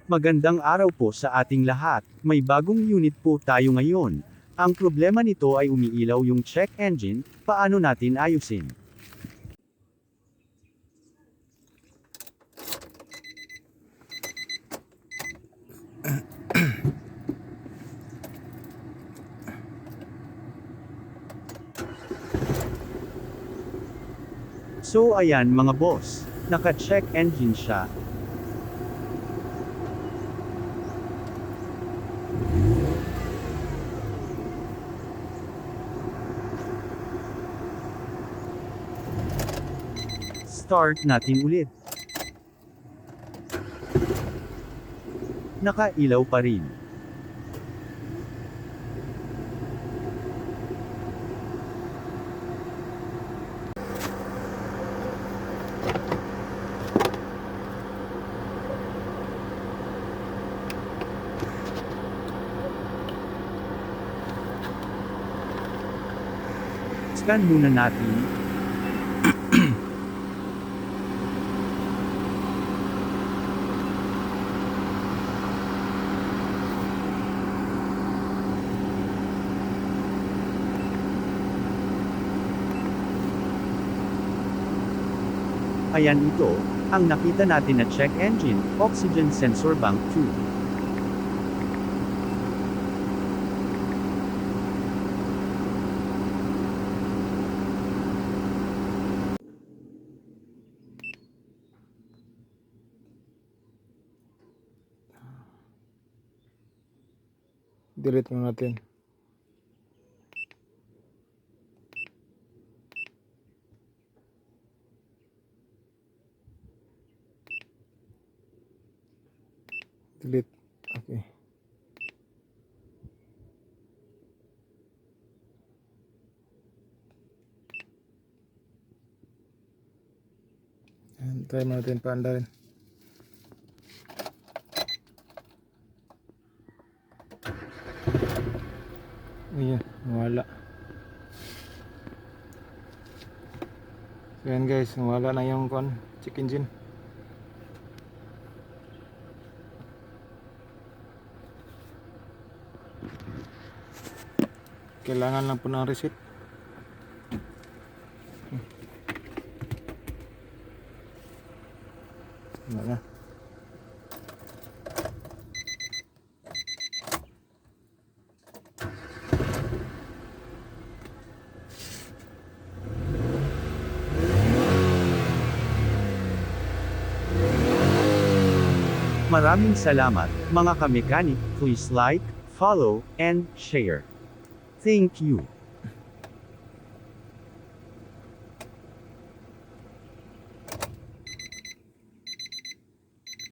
Magandang araw po sa ating lahat. May bagong unit po tayo ngayon. Ang problema nito ay umiilaw yung check engine, paano natin ayusin? So ayan mga boss, naka-check engine siya. Start natin ulit. Nakailaw pa rin. Scan muna natin. Ayan ito, ang nakita natin na check engine, oxygen sensor bank 2. Delete mo natin. Delete. Okay. Try mo natin paandarin. Ayan, nawala. So yan guys, nawala na yung check engine. Kailangan lang po ng reset. Wala na. Maraming salamat, mga kamekanik. Please like, follow, and share. Thank you.